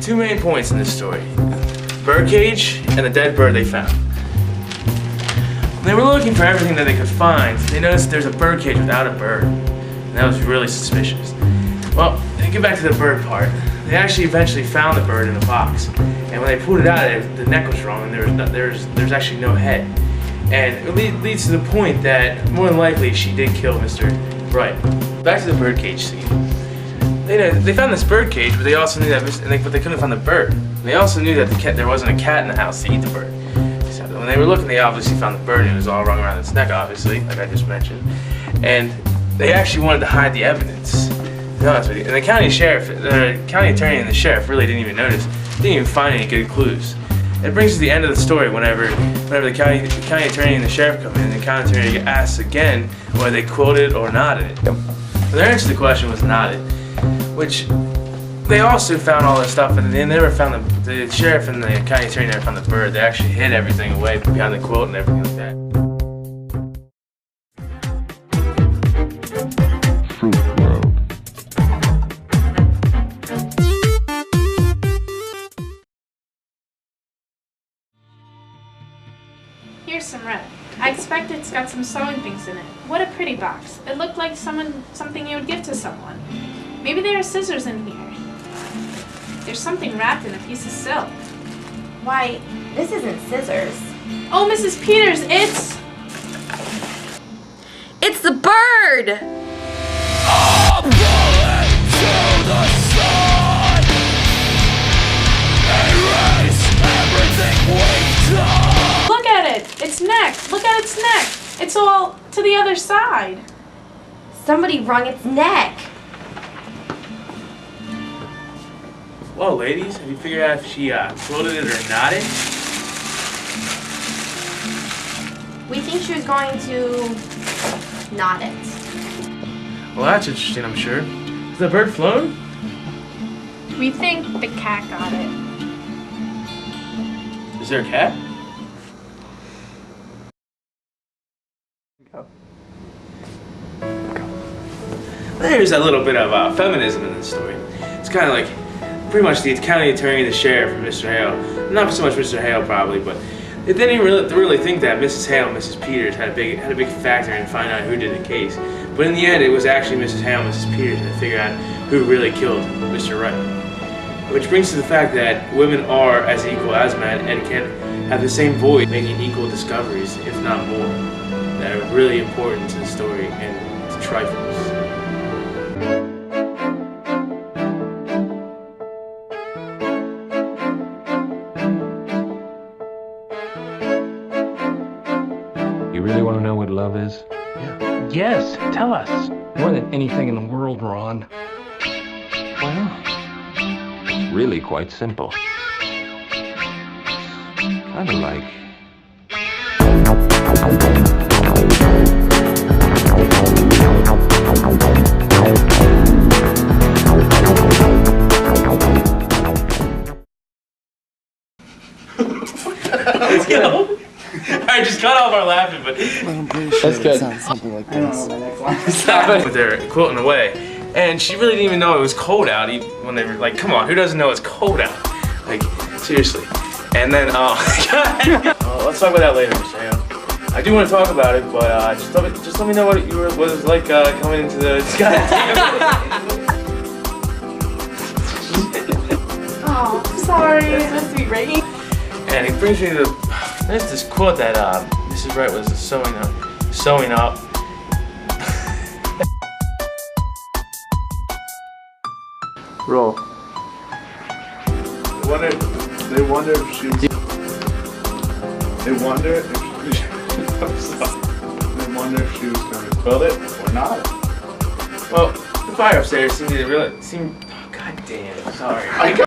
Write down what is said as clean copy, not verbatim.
Two main points in this story. Birdcage and the dead bird they found. When they were looking for everything that they could find, they noticed there's a birdcage without a bird. And that was really suspicious. Well, to get back to the bird part, they actually eventually found the bird in a box. And when they pulled it out, the neck was wrong and there's actually no head. And it leads to the point that more than likely she did kill Mr. Wright. Back to the birdcage scene. They found this birdcage, but they also knew that but they couldn't find the bird. They also knew that there wasn't a cat in the house to eat the bird. So when they were looking, they obviously found the bird and it was all wrung around its neck, obviously, like I just mentioned. And they actually wanted to hide the evidence. To be honest with you. And the county attorney and the sheriff really didn't even notice. Didn't even find any good clues. It brings us to the end of the story whenever the county attorney and the sheriff come in, and the county attorney asks again whether they quoted or nodded it. Yep. Their answer to the question was nodded, which they also found all this stuff, and they never found the sheriff and the county attorney never found the bird. They actually hid everything away behind the quote and everything like that. Fruit World. Here's some red. I expect it's got some sewing things in it. What a pretty box. It looked like something you would give to someone. Maybe there are scissors in here. There's something wrapped in a piece of silk. Why, this isn't scissors. Oh, Mrs. Peters, It's the bird! A bullet to the sun. Erase everything we've done. look at it! Its neck! Look at its neck! It's all to the other side. Somebody wrung its neck. Well, ladies, have you figured out if she quoted it or nodded? We think she was going to nod it. Well, that's interesting, I'm sure. Has the bird flown? We think the cat got it. Is there a cat? There's a little bit of feminism in this story. It's kind of like pretty much the county attorney, the sheriff, and Mr. Hale. Not so much Mr. Hale probably, but they didn't really think that Mrs. Hale and Mrs. Peters had a big factor in finding out who did the case. But in the end, it was actually Mrs. Hale and Mrs. Peters that figured out who really killed Mr. Wright. Which brings to the fact that women are as equal as men and can have the same voice, making equal discoveries, if not more, that are really important to the story and to trifles. You really want to know what love is? Yes, tell us. More than anything in the world, Ron. Well, really quite simple. Kind of like... Let's go! Alright, just cut off our laughing, but I'm pretty sure it sounds something like this. stop it. They're quoting away. And she really didn't even know it was cold out when they were like, come on, who doesn't know it's cold out? Like, seriously. And then, let's talk about that later, Mr. Hale. I do want to talk about it, but just let me know what it was like coming into the sky. Oh, I'm sorry. It's supposed to be rain. And it brings me to there's this quote that Mrs. Wright was sewing up. Roll. They wonder if she was going to quilt it or not. Well, the fire upstairs seemed. Oh, God damn! Sorry.